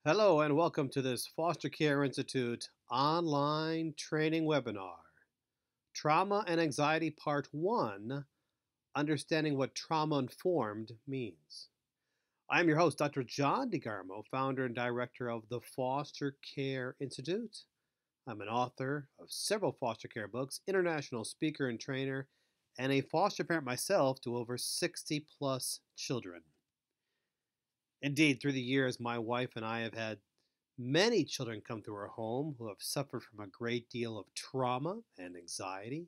Hello and welcome to this Foster Care Institute online training webinar. Trauma and Anxiety Part 1, Understanding what Trauma Informed Means. I'm your host, Dr. John DeGarmo, founder and director of the Foster Care Institute. I'm an author of several foster care books, international speaker and trainer, and a foster parent myself to over 60 plus children. Indeed, through the years, my wife and I have had many children come through our home who have suffered from a great deal of trauma and anxiety,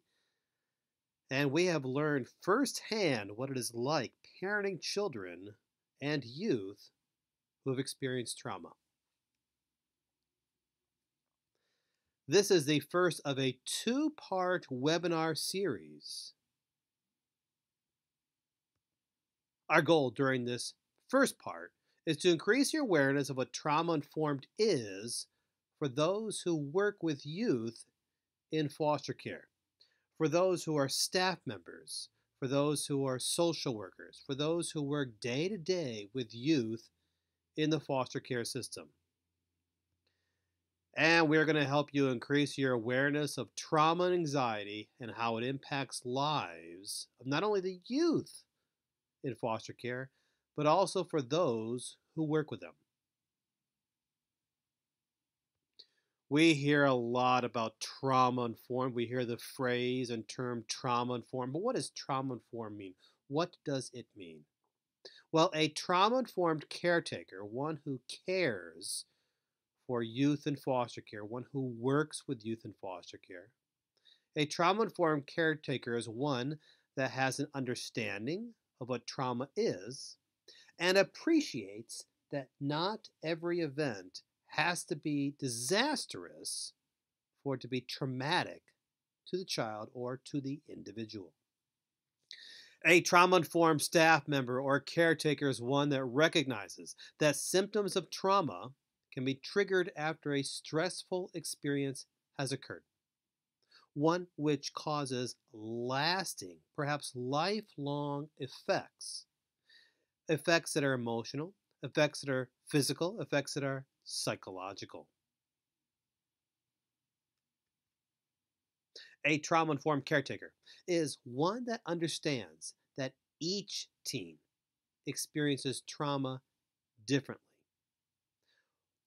and we have learned firsthand what it is like parenting children and youth who have experienced trauma. This is the first of a two-part webinar series. Our goal during this first part is to increase your awareness of what trauma-informed is for those who work with youth in foster care, for those who are staff members, for those who are social workers, for those who work day to day with youth in the foster care system. And we're going to help you increase your awareness of trauma and anxiety and how it impacts lives of not only the youth in foster care, but also for those who work with them. We hear a lot about trauma-informed. We hear the phrase and term trauma-informed. But what does trauma-informed mean? What does it mean? Well, a trauma-informed caretaker, one who cares for youth in foster care, one who works with youth in foster care. A trauma-informed caretaker is one that has an understanding of what trauma is and appreciates that not every event has to be disastrous for it to be traumatic to the child or to the individual. A trauma-informed staff member or caretaker is one that recognizes that symptoms of trauma can be triggered after a stressful experience has occurred, one which causes lasting, perhaps lifelong effects that are emotional, effects that are physical, effects that are psychological. A trauma-informed caretaker is one that understands that each teen experiences trauma differently.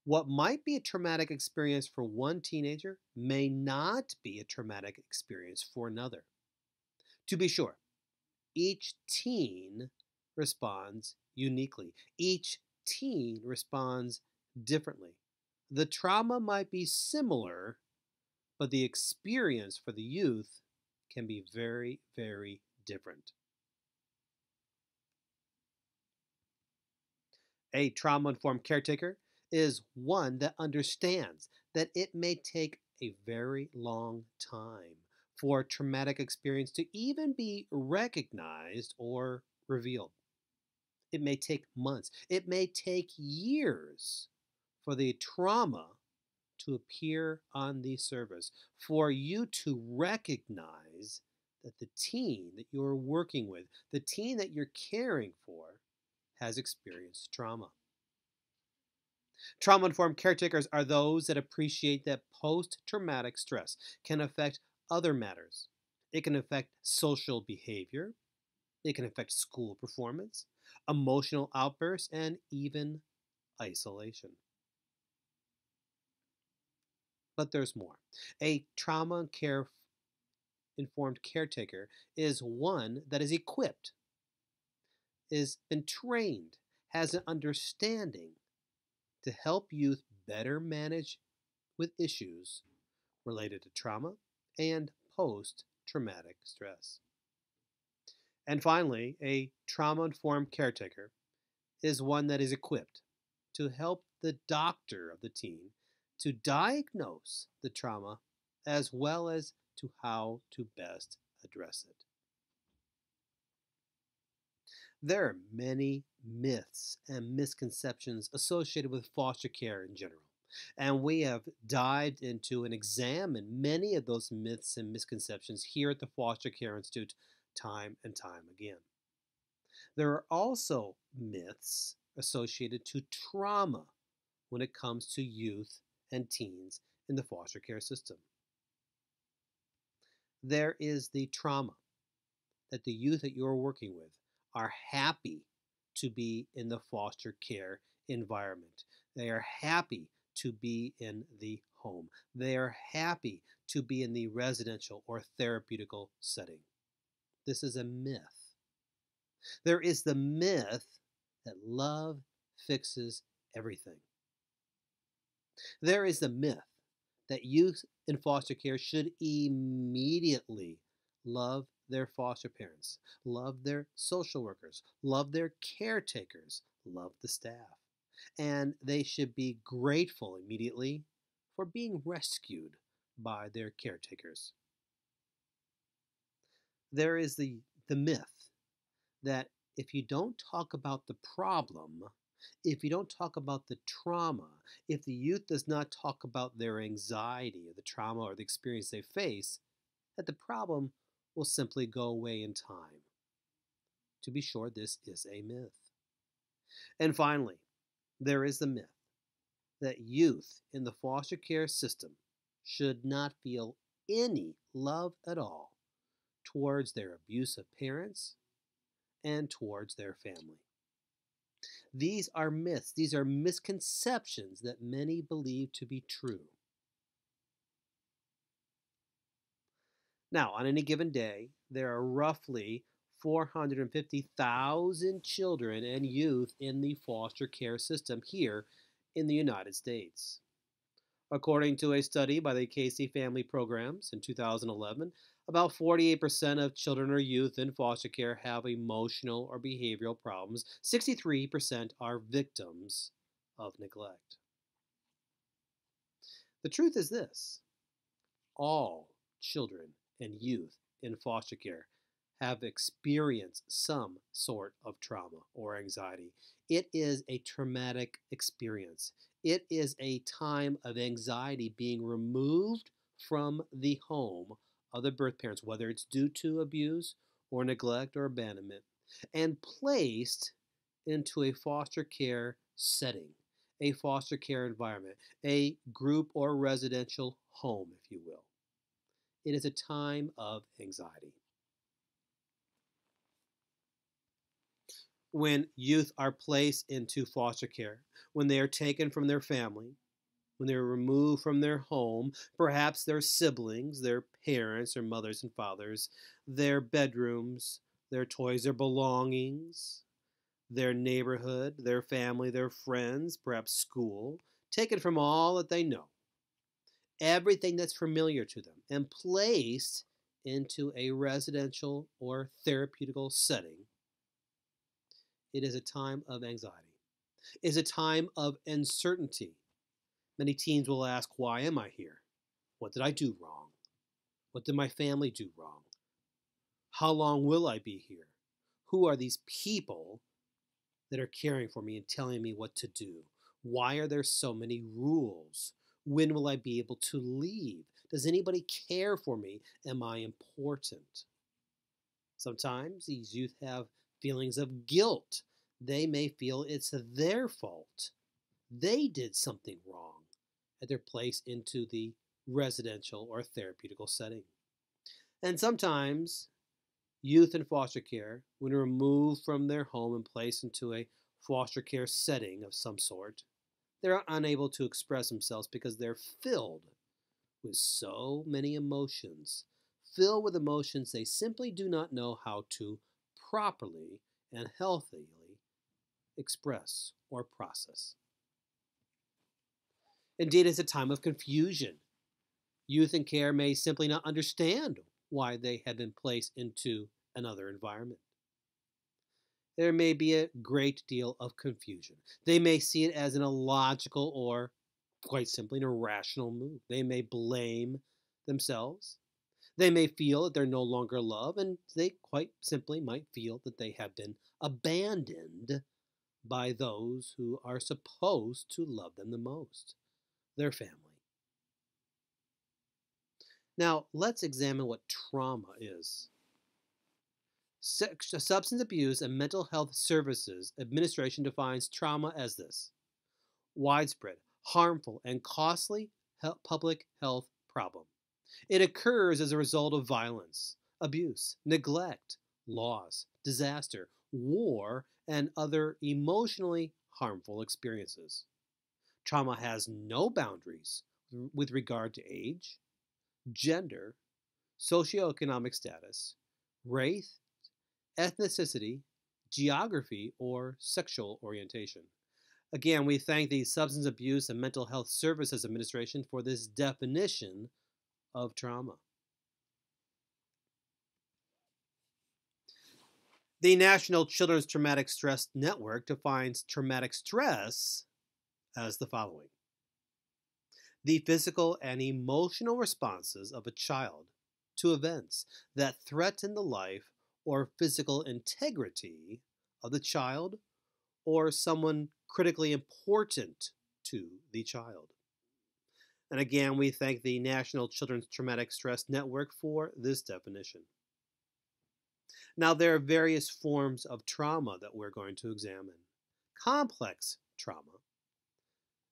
What might be a traumatic experience for one teenager may not be a traumatic experience for another. To be sure, each teen responds uniquely. Each teen responds differently. The trauma might be similar, but the experience for the youth can be very, very different. A trauma-informed caretaker is one that understands that it may take a very long time for a traumatic experience to even be recognized or revealed. It may take months. It may take years for the trauma to appear on the surface, for you to recognize that the teen that you're working with, the teen that you're caring for, has experienced trauma. Trauma-informed caretakers are those that appreciate that post-traumatic stress can affect other matters. It can affect social behavior. It can affect school performance, emotional outbursts, and even isolation. But there's more. A trauma care informed caretaker is one that is equipped, is been trained, has an understanding to help youth better manage with issues related to trauma and post-traumatic stress. And finally, a trauma-informed caretaker is one that is equipped to help the doctor of the teen to diagnose the trauma as well as to how to best address it. There are many myths and misconceptions associated with foster care in general, and we have dived into and examined many of those myths and misconceptions here at the Foster Care Institute time and time again. There are also myths associated to trauma when it comes to youth and teens in the foster care system. There is the trauma that the youth that you're working with are happy to be in the foster care environment. They are happy to be in the home. They are happy to be in the residential or therapeutical setting. This is a myth. There is the myth that love fixes everything. There is the myth that youth in foster care should immediately love their foster parents, love their social workers, love their caretakers, love the staff. And they should be grateful immediately for being rescued by their caretakers. There is the myth that if you don't talk about the problem, if you don't talk about the trauma, if the youth does not talk about their anxiety or the trauma or the experience they face, that the problem will simply go away in time. To be sure, this is a myth. And finally, there is the myth that youth in the foster care system should not feel any love at all towards their abusive parents and towards their family. These are myths. These are misconceptions that many believe to be true. Now, on any given day, there are roughly 450,000 children and youth in the foster care system here in the United States. According to a study by the Casey Family Programs in 2011, about 48% of children or youth in foster care have emotional or behavioral problems. 63% are victims of neglect. The truth is this: all children and youth in foster care have experienced some sort of trauma or anxiety. It is a traumatic experience. It is a time of anxiety being removed from the home of the birth parents, whether it's due to abuse or neglect or abandonment, and placed into a foster care setting, a foster care environment, a group or residential home, if you will. It is a time of anxiety. When youth are placed into foster care, when they are taken from their family, when they're removed from their home, perhaps their siblings, their parents, their mothers and fathers, their bedrooms, their toys, their belongings, their neighborhood, their family, their friends, perhaps school, taken from all that they know, everything that's familiar to them, and placed into a residential or therapeutical setting. It is a time of anxiety. It is a time of uncertainty. Many teens will ask, why am I here? What did I do wrong? What did my family do wrong? How long will I be here? Who are these people that are caring for me and telling me what to do? Why are there so many rules? When will I be able to leave? Does anybody care for me? Am I important? Sometimes these youth have feelings of guilt. They may feel it's their fault. They did something wrong at their place into the residential or therapeutical setting. And sometimes youth in foster care, when removed from their home and placed into a foster care setting of some sort, they're unable to express themselves because they're filled with so many emotions, filled with emotions they simply do not know how to properly and healthily express or process. Indeed, it's a time of confusion. Youth in care may simply not understand why they have been placed into another environment. There may be a great deal of confusion. They may see it as an illogical or, quite simply, an irrational move. They may blame themselves. They may feel that they're no longer loved, and they quite simply might feel that they have been abandoned by those who are supposed to love them the most, their family. Now, let's examine what trauma is. Substance Abuse and Mental Health Services Administration defines trauma as this: widespread, harmful, and costly public health problem. It occurs as a result of violence, abuse, neglect, loss, disaster, war, and other emotionally harmful experiences. Trauma has no boundaries with regard to age, gender, socioeconomic status, race, ethnicity, geography, or sexual orientation. Again, we thank the Substance Abuse and Mental Health Services Administration for this definition of trauma. The National Children's Traumatic Stress Network defines traumatic stress as the following: the physical and emotional responses of a child to events that threaten the life or physical integrity of the child or someone critically important to the child. And again, we thank the National Children's Traumatic Stress Network for this definition. Now, there are various forms of trauma that we're going to examine. Complex trauma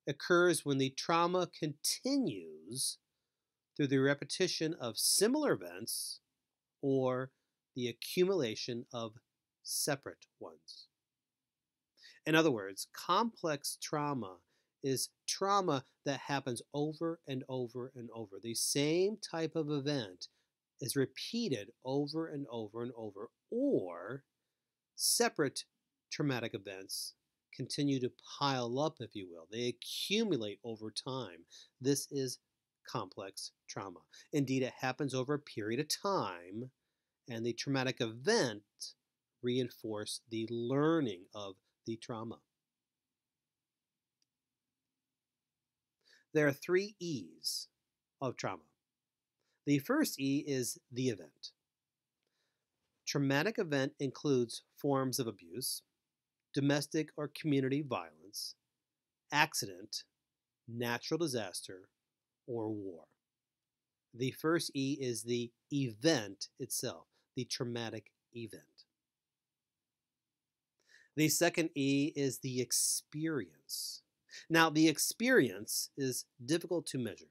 occurs when the trauma continues through the repetition of similar events or the accumulation of separate ones. In other words, complex trauma is trauma that happens over and over and over. The same type of event is repeated over and over and over, or separate traumatic events continue to pile up, if you will. They accumulate over time. This is complex trauma. Indeed, it happens over a period of time, and the traumatic event reinforces the learning of the trauma. There are 3 E's of trauma. The first E is the event. Traumatic event includes forms of abuse, domestic or community violence, accident, natural disaster, or war. The first E is the event itself, the traumatic event. The second E is the experience. Now, the experience is difficult to measure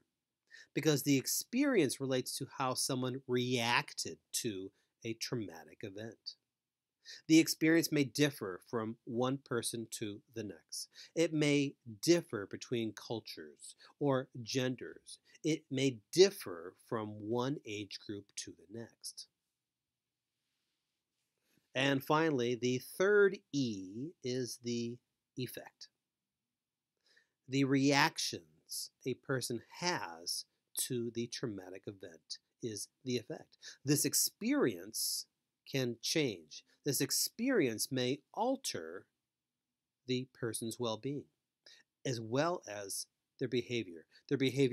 because the experience relates to how someone reacted to a traumatic event. The experience may differ from one person to the next. It may differ between cultures or genders. It may differ from one age group to the next. And finally, the third E is the effect. The reactions a person has to the traumatic event is the effect. This experience can change. This experience may alter the person's well-being, as well as their behavior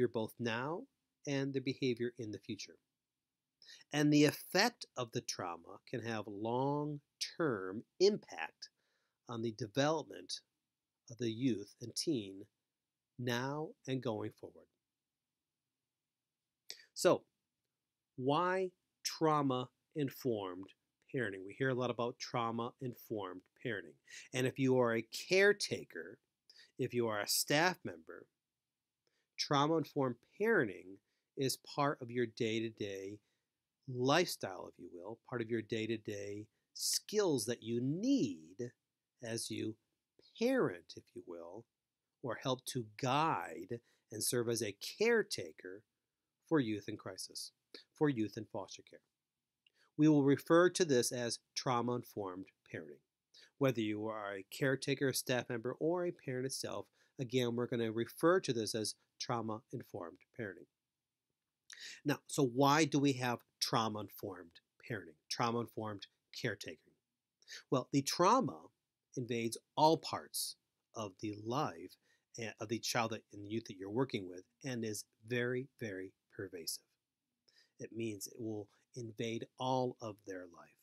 both now and their behavior in the future. And the effect of the trauma can have long-term impact on the development of the youth and teen now and going forward. So, why trauma-informed parenting? We hear a lot about trauma-informed parenting. And if you are a caretaker, if you are a staff member, trauma-informed parenting is part of your day-to-day lifestyle, if you will, part of your day-to-day skills that you need as you parent, if you will, or help to guide and serve as a caretaker for youth in crisis, for youth in foster care. We will refer to this as trauma-informed parenting. Whether you are a caretaker, a staff member, or a parent itself, again, we're going to refer to this as trauma-informed parenting. Now, so why do we have trauma-informed parenting, trauma-informed caretaking? Well, the trauma invades all parts of the life of the child and the youth that you're working with and is very, very pervasive. It means it will invade all of their life.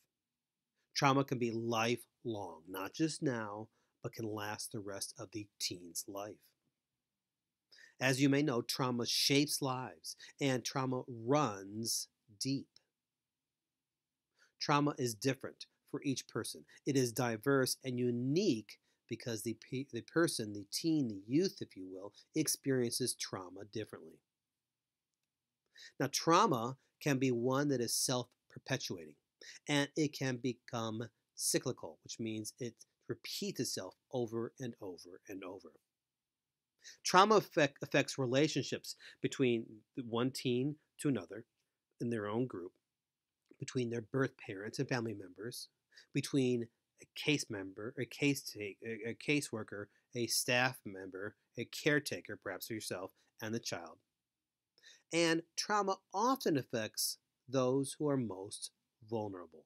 Trauma can be lifelong, not just now, but can last the rest of the teen's life. As you may know, trauma shapes lives, and trauma runs deep. Trauma is different for each person. It is diverse and unique because the person, the teen, the youth, if you will, experiences trauma differently. Now, trauma can be one that is self perpetuating, and it can become cyclical, which means it repeats itself over and over and over. Trauma affects relationships between one teen to another in their own group, between their birth parents and family members, between a case member, a caseworker, a staff member, a caretaker, perhaps for yourself, and the child. And trauma often affects those who are most vulnerable.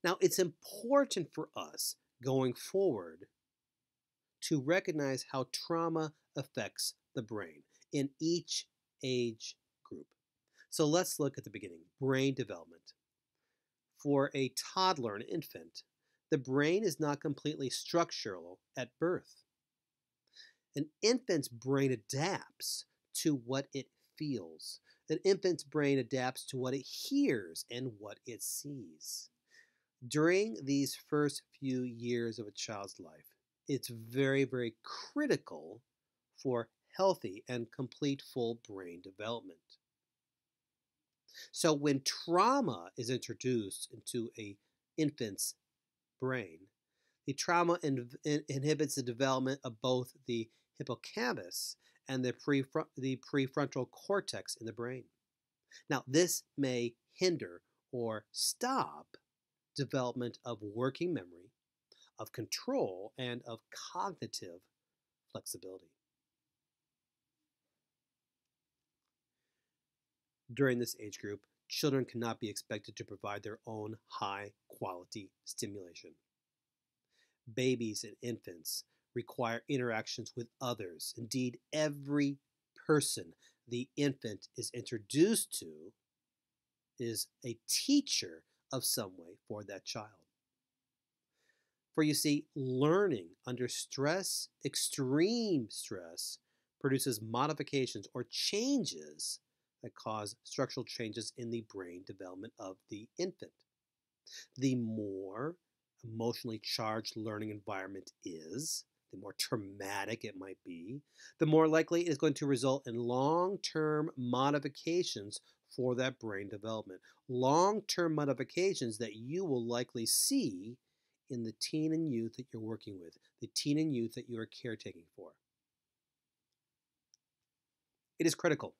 Now, it's important for us going forward to recognize how trauma affects the brain in each age group. So let's look at the beginning, brain development. For a toddler, an infant, the brain is not completely structural at birth. An infant's brain adapts to what it feels. An infant's brain adapts to what it hears and what it sees. During these first few years of a child's life, it's very, very critical for healthy and complete full brain development. So when trauma is introduced into an infant's brain, the trauma inhibits the development of both the hippocampus and the prefrontal cortex in the brain. Now, this may hinder or stop development of working memory, of control, and of cognitive flexibility. During this age group, children cannot be expected to provide their own high-quality stimulation. Babies and infants require interactions with others. Indeed, every person the infant is introduced to is a teacher of some way for that child. For you see, learning under stress, extreme stress, produces modifications or changes that cause structural changes in the brain development of the infant. The more emotionally charged learning environment is, the more traumatic it might be, the more likely it is going to result in long-term modifications for that brain development. Long-term modifications that you will likely see in the teen and youth that you're working with, the teen and youth that you are caretaking for. It is critical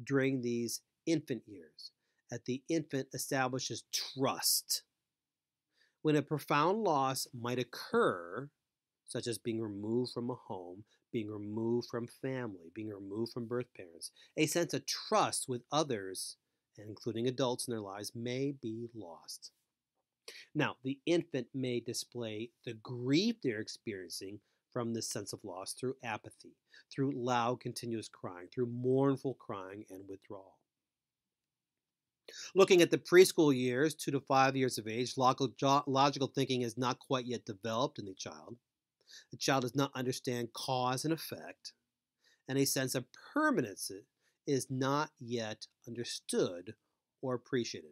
during these infant years that the infant establishes trust. When a profound loss might occur, such as being removed from a home, being removed from family, being removed from birth parents, a sense of trust with others, including adults in their lives, may be lost. Now, the infant may display the grief they're experiencing from this sense of loss through apathy, through loud, continuous crying, through mournful crying and withdrawal. Looking at the preschool years, 2 to 5 years of age, logical thinking is not quite yet developed in the child. The child does not understand cause and effect, and a sense of permanence is not yet understood or appreciated.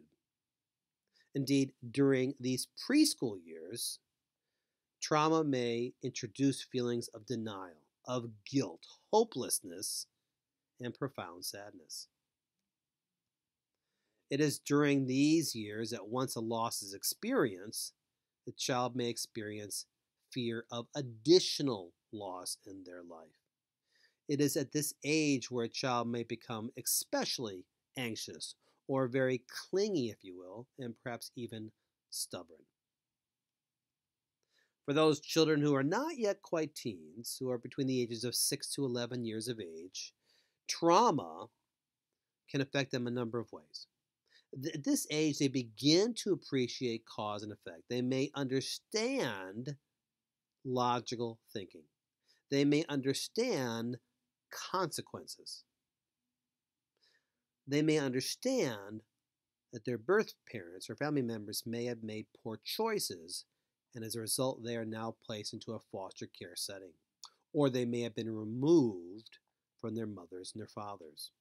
Indeed, during these preschool years, trauma may introduce feelings of denial, of guilt, hopelessness, and profound sadness. It is during these years that once a loss is experienced, the child may experience fear of additional loss in their life. It is at this age where a child may become especially anxious or very clingy, if you will, and perhaps even stubborn. For those children who are not yet quite teens, who are between the ages of 6 to 11 years of age, trauma can affect them a number of ways. At this age, they begin to appreciate cause and effect. They may understand logical thinking. They may understand consequences. They may understand that their birth parents or family members may have made poor choices, and as a result, they are now placed into a foster care setting. Or they may have been removed from their mothers and their fathers.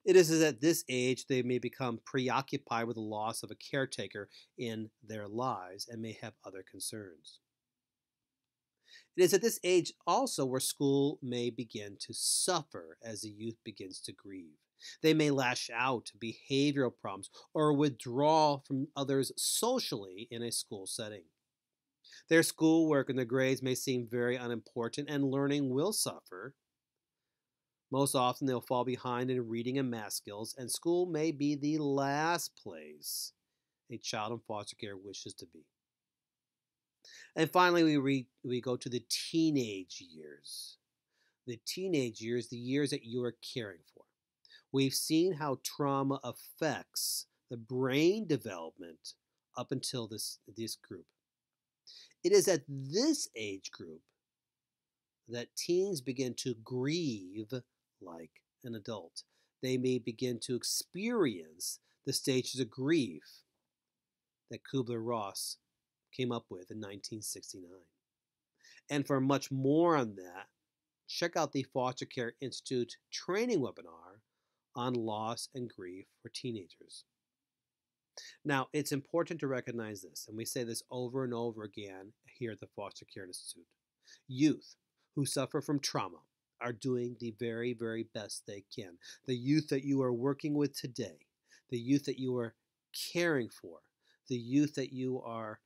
It is at this age they may become preoccupied with the loss of a caretaker in their lives and may have other concerns. It is at this age also where school may begin to suffer as the youth begins to grieve. They may lash out behavioral problems or withdraw from others socially in a school setting. Their schoolwork and their grades may seem very unimportant, and learning will suffer. Most often, they'll fall behind in reading and math skills, and school may be the last place a child in foster care wishes to be. And finally, we go to the teenage years. The teenage years, the years that you are caring for. We've seen how trauma affects the brain development up until this group. It is at this age group that teens begin to grieve like an adult. They may begin to experience the stages of grief that Kubler-Ross came up with in 1969. And for much more on that, check out the Foster Care Institute training webinar on loss and grief for teenagers. Now, it's important to recognize this, and we say this over and over again here at the Foster Care Institute. Youth who suffer from trauma are doing the very, very best they can. The youth that you are working with today, the youth that you are caring for, the youth that you are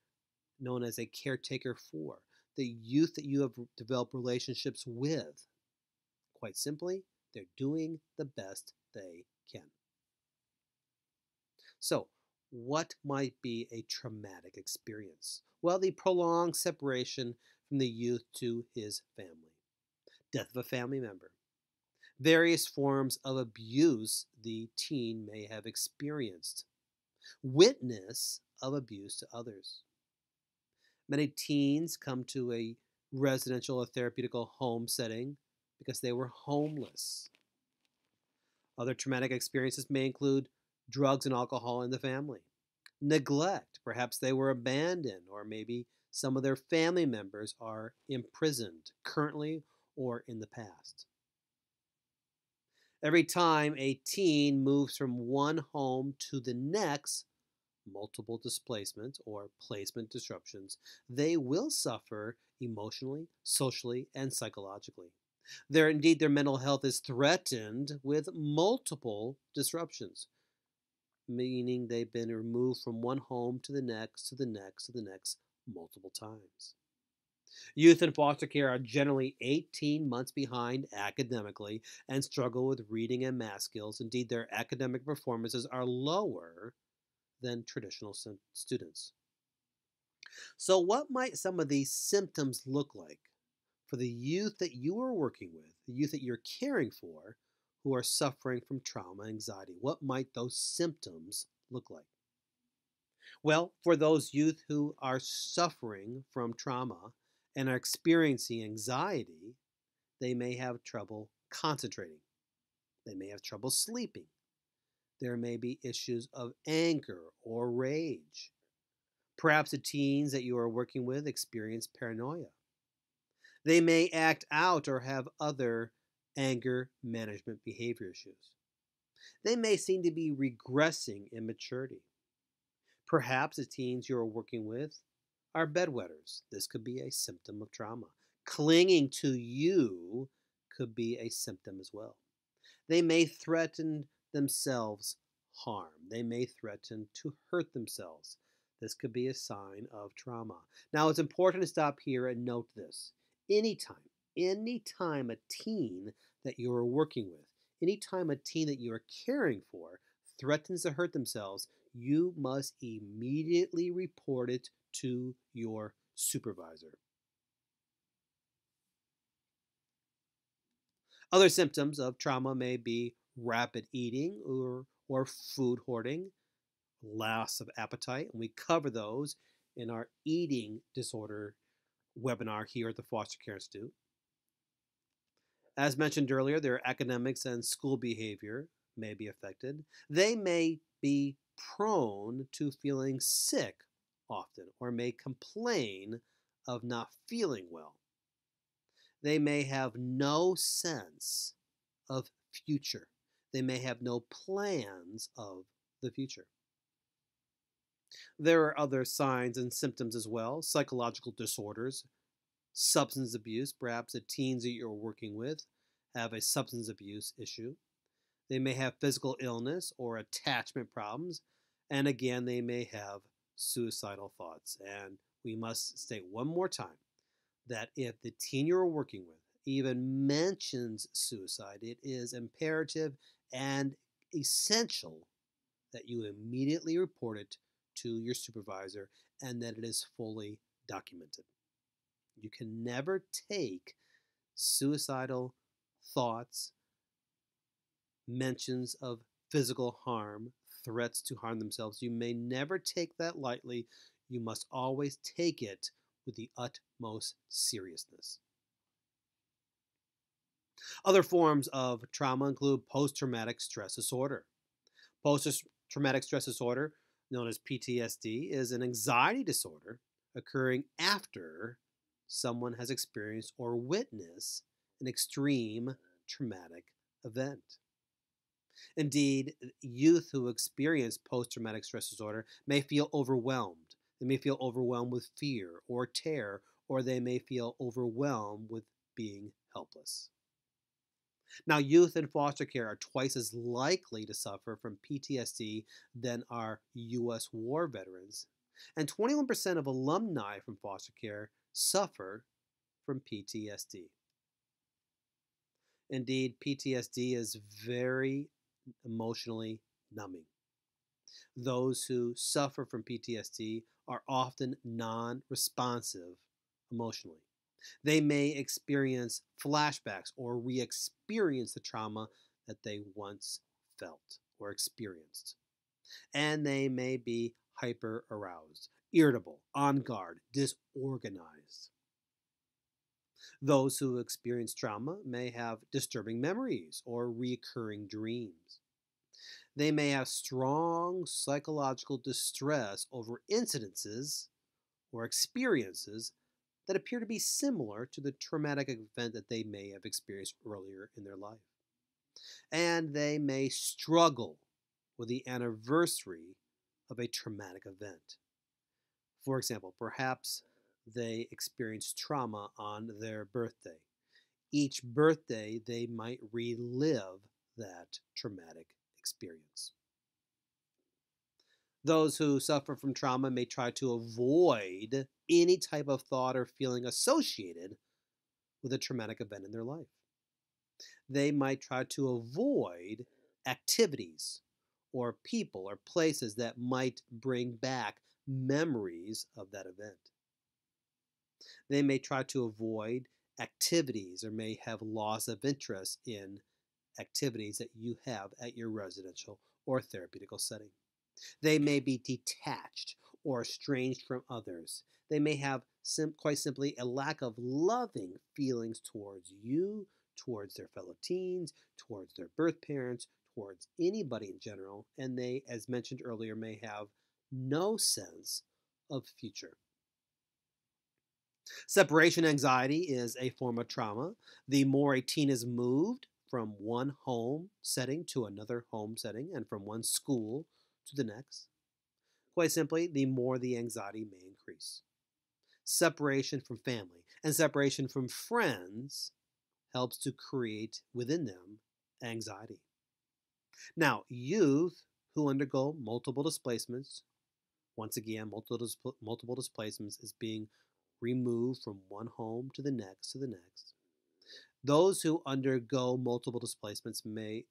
known as a caretaker for, the youth that you have developed relationships with, quite simply, they're doing the best they can. So, what might be a traumatic experience? Well, the prolonged separation from the youth to his family, death of a family member, various forms of abuse the teen may have experienced, witness of abuse to others. Many teens come to a residential or therapeutical home setting because they were homeless. Other traumatic experiences may include drugs and alcohol in the family, neglect, perhaps they were abandoned, or maybe some of their family members are imprisoned currently or in the past. Every time a teen moves from one home to the next, multiple displacements or placement disruptions, they will suffer emotionally, socially, and psychologically. Their mental health is threatened with multiple disruptions, meaning they've been removed from one home to the next, to the next, to the next, multiple times. Youth in foster care are generally 18 months behind academically and struggle with reading and math skills. Indeed, their academic performances are lower than traditional students. So, what might some of these symptoms look like for the youth that you are working with, the youth that you're caring for, who are suffering from trauma and anxiety? What might those symptoms look like? Well, for those youth who are suffering from trauma and are experiencing anxiety, they may have trouble concentrating. They may have trouble sleeping. There may be issues of anger or rage. Perhaps the teens that you are working with experience paranoia. They may act out or have other anger management behavior issues. They may seem to be regressing in maturity. Perhaps the teens you are working with are bedwetters. This could be a symptom of trauma. Clinging to you could be a symptom as well. They may threaten themselves harm. They may threaten to hurt themselves. This could be a sign of trauma. Now, it's important to stop here and note this. Anytime a teen that you are working with, anytime a teen that you are caring for threatens to hurt themselves, you must immediately report it to your supervisor. Other symptoms of trauma may be rapid eating or food hoarding, loss of appetite, and we cover those in our eating disorder webinar here at the Foster Care Institute. As mentioned earlier, their academics and school behavior may be affected. They may be prone to feeling sick often or may complain of not feeling well. They may have no sense of future. They may have no plans of the future. There are other signs and symptoms as well: psychological disorders, substance abuse. Perhaps the teens that you're working with have a substance abuse issue. They may have physical illness or attachment problems. And again, they may have suicidal thoughts. And we must state one more time that if the teen you're working with even mentions suicide, it is imperative and essential that you immediately report it to your supervisor and that it is fully documented. You can never take suicidal thoughts, mentions of physical harm, threats to harm themselves. You may never take that lightly. You must always take it with the utmost seriousness. Other forms of trauma include post-traumatic stress disorder. Post-traumatic stress disorder, known as PTSD, is an anxiety disorder occurring after someone has experienced or witnessed an extreme traumatic event. Indeed, youth who experience post-traumatic stress disorder may feel overwhelmed. They may feel overwhelmed with fear or terror, or they may feel overwhelmed with being helpless. Now, youth in foster care are twice as likely to suffer from PTSD than are U.S. war veterans, and 21% of alumni from foster care suffer from PTSD. Indeed, PTSD is very emotionally numbing. Those who suffer from PTSD are often non-responsive emotionally. They may experience flashbacks or re-experience the trauma that they once felt or experienced. And they may be hyper-aroused, irritable, on guard, disorganized. Those who experience trauma may have disturbing memories or recurring dreams. They may have strong psychological distress over incidences or experiences that appear to be similar to the traumatic event that they may have experienced earlier in their life. And they may struggle with the anniversary of a traumatic event. For example, perhaps they experienced trauma on their birthday. Each birthday, they might relive that traumatic experience. Those who suffer from trauma may try to avoid any type of thought or feeling associated with a traumatic event in their life. They might try to avoid activities or people or places that might bring back memories of that event. They may try to avoid activities or may have loss of interest in activities that you have at your residential or therapeutical setting. They may be detached or estranged from others. They may have quite simply a lack of loving feelings towards you, towards their fellow teens, towards their birth parents, towards anybody in general, and they, as mentioned earlier, may have no sense of future. Separation anxiety is a form of trauma. The more a teen is moved from one home setting to another home setting and from one school to the next, quite simply, the more the anxiety may increase. Separation from family and separation from friends helps to create within them anxiety. Now, youth who undergo multiple displacements, once again, multiple displacements is being removed from one home to the next to the next. Those who undergo multiple displacements may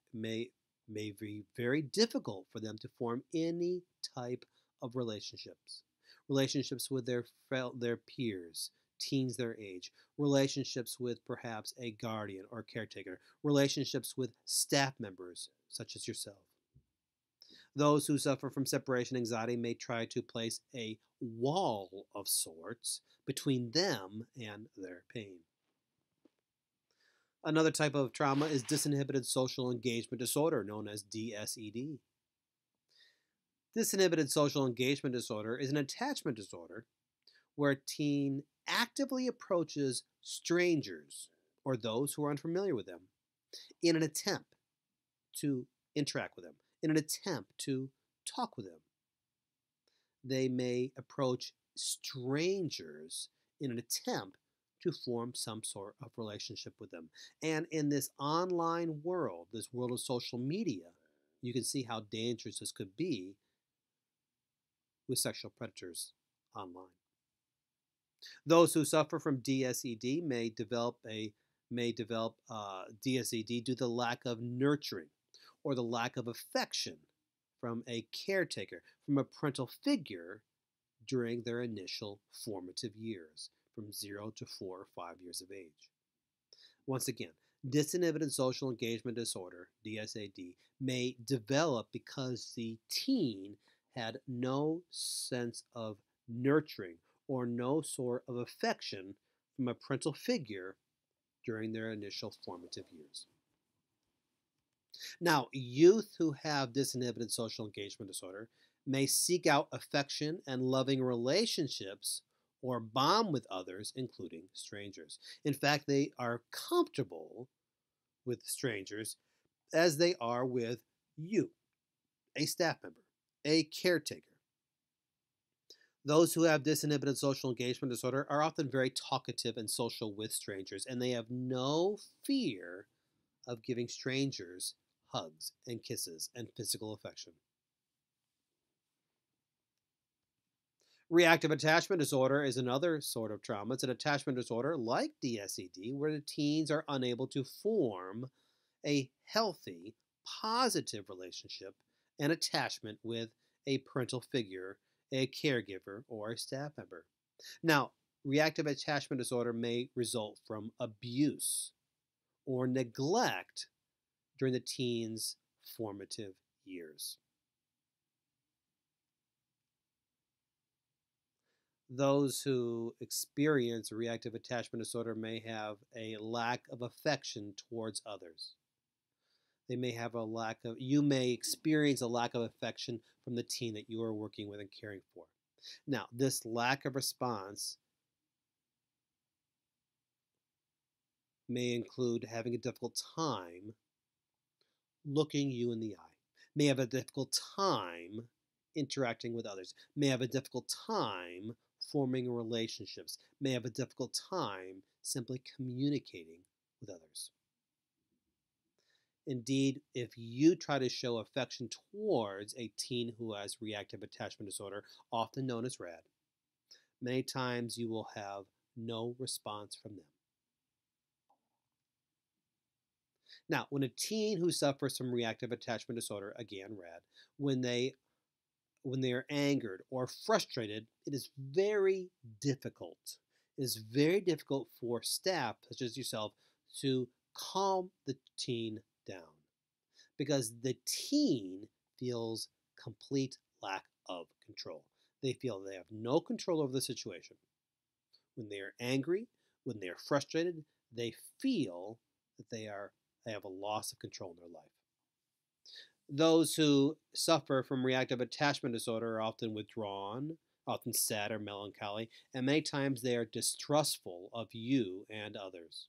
be very difficult for them to form any type of relationships. Relationships with their peers, teens their age, relationships with perhaps a guardian or caretaker, relationships with staff members such as yourself. Those who suffer from separation anxiety may try to place a wall of sorts between them and their pain. Another type of trauma is disinhibited social engagement disorder, known as DSED. Disinhibited social engagement disorder is an attachment disorder where a teen actively approaches strangers or those who are unfamiliar with them in an attempt to interact with them, in an attempt to talk with them. They may approach strangers in an attempt to form some sort of relationship with them. And in this online world, this world of social media, you can see how dangerous this could be with sexual predators online. Those who suffer from DSED may develop DSED due to the lack of nurturing or the lack of affection from a caretaker, from a parental figure during their initial formative years, from 0 to 4 or 5 years of age. Once again, disinhibited social engagement disorder, DSAD, may develop because the teen had no sense of nurturing or no sort of affection from a parental figure during their initial formative years. Now, youth who have disinhibited social engagement disorder may seek out affection and loving relationships or bond with others, including strangers. In fact, they are comfortable with strangers as they are with you, a staff member, a caretaker. Those who have disinhibited social engagement disorder are often very talkative and social with strangers, and they have no fear of giving strangers hugs and kisses and physical affection. Reactive attachment disorder is another sort of trauma. It's an attachment disorder like DSED where the teens are unable to form a healthy, positive relationship and attachment with a parental figure, a caregiver, or a staff member. Now, reactive attachment disorder may result from abuse or neglect during the teen's formative years. Those who experience reactive attachment disorder may have a lack of affection towards others. They may have you may experience a lack of affection from the teen that you are working with and caring for. Now, this lack of response may include having a difficult time looking you in the eye, may have a difficult time interacting with others, may have a difficult time forming relationships, may have a difficult time simply communicating with others. Indeed, if you try to show affection towards a teen who has reactive attachment disorder, often known as RAD, many times you will have no response from them. Now, when a teen who suffers from reactive attachment disorder, again, RAD, when they are angered or frustrated, it is very difficult. It is very difficult for staff, such as yourself, to calm the teen down because the teen feels complete lack of control. They feel they have no control over the situation. When they are angry, when they are frustrated, they feel that they have a loss of control in their life. Those who suffer from reactive attachment disorder are often withdrawn, often sad or melancholy, and many times they are distrustful of you and others.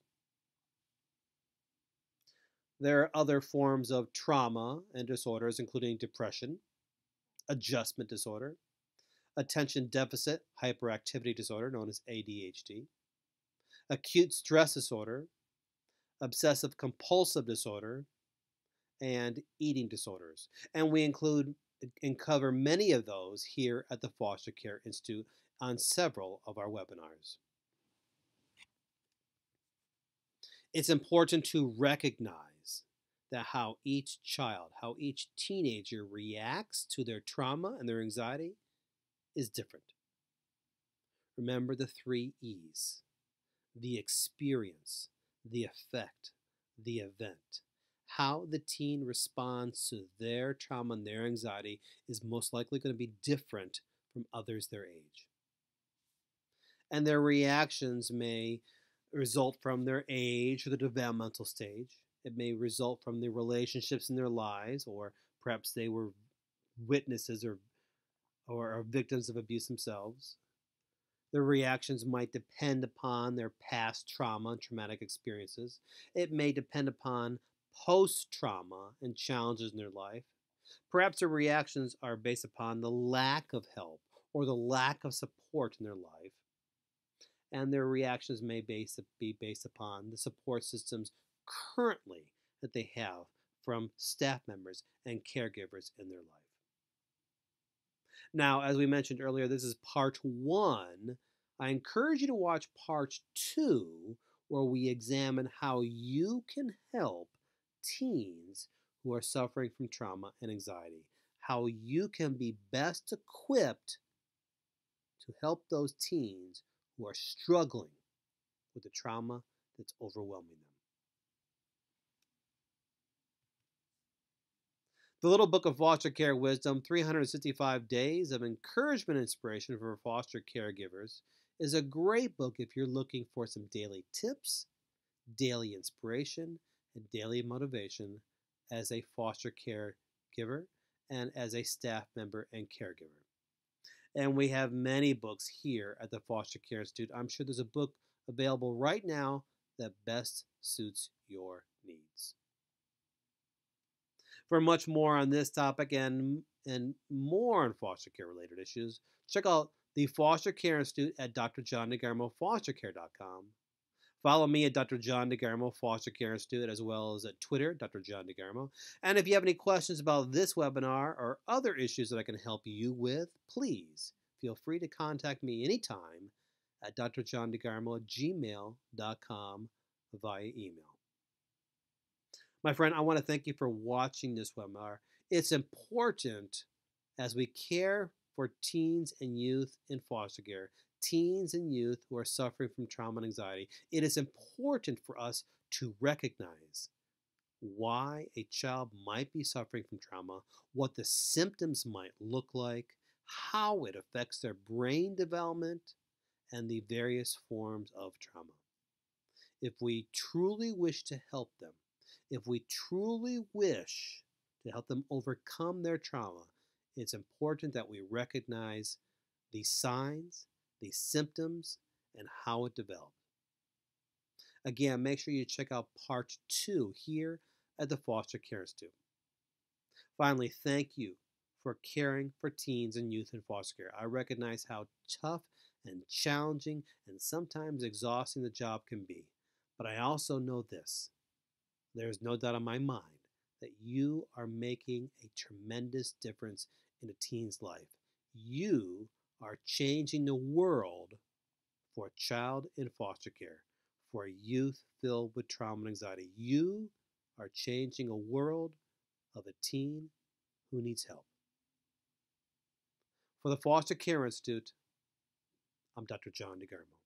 There are other forms of trauma and disorders, including depression, adjustment disorder, attention deficit hyperactivity disorder, known as ADHD, acute stress disorder, obsessive compulsive disorder, and eating disorders. And we include and cover many of those here at the Foster Care Institute on several of our webinars. It's important to recognize that how each child, how each teenager reacts to their trauma and their anxiety is different. Remember the 3 E's: the experience, the effect, the event. How the teen responds to their trauma and their anxiety is most likely going to be different from others their age. And their reactions may result from their age or the developmental stage. It may result from the relationships in their lives, or perhaps they were witnesses or are victims of abuse themselves. Their reactions might depend upon their past trauma and traumatic experiences. It may depend upon post trauma and challenges in their life. Perhaps their reactions are based upon the lack of help or the lack of support in their life, and their reactions may be based upon the support systems currently that they have from staff members and caregivers in their life. Now, as we mentioned earlier, this is part one. I encourage you to watch part two, where we examine how you can help teens who are suffering from trauma and anxiety, how you can be best equipped to help those teens who are struggling with the trauma that's overwhelming them. The Little Book of Foster Care Wisdom, 365 Days of Encouragement and Inspiration for Foster Caregivers, is a great book if you're looking for some daily tips, daily inspiration, and daily motivation as a foster caregiver and as a staff member and caregiver. And we have many books here at the Foster Care Institute. I'm sure there's a book available right now that best suits your needs. For much more on this topic and more on foster care related issues, check out the Foster Care Institute at drjohndegarmofostercare.com. Follow me at Dr. John DeGarmo Foster Care Institute, as well as at Twitter, Dr. John DeGarmo. And if you have any questions about this webinar or other issues that I can help you with, please feel free to contact me anytime at drjohndegarmo@gmail.com via email. My friend, I want to thank you for watching this webinar. It's important as we care for teens and youth in foster care, teens and youth who are suffering from trauma and anxiety. It is important for us to recognize why a child might be suffering from trauma, what the symptoms might look like, how it affects their brain development, and the various forms of trauma. If we truly wish to help them, if we truly wish to help them overcome their trauma, it's important that we recognize the signs, the symptoms, and how it developed. Again, make sure you check out part two here at the Foster Care Institute. Finally, thank you for caring for teens and youth in foster care. I recognize how tough and challenging and sometimes exhausting the job can be. But I also know this. There's no doubt in my mind that you are making a tremendous difference in a teen's life. You are changing the world for a child in foster care, for a youth filled with trauma and anxiety. You are changing a world of a teen who needs help. For the Foster Care Institute, I'm Dr. John DeGarmo.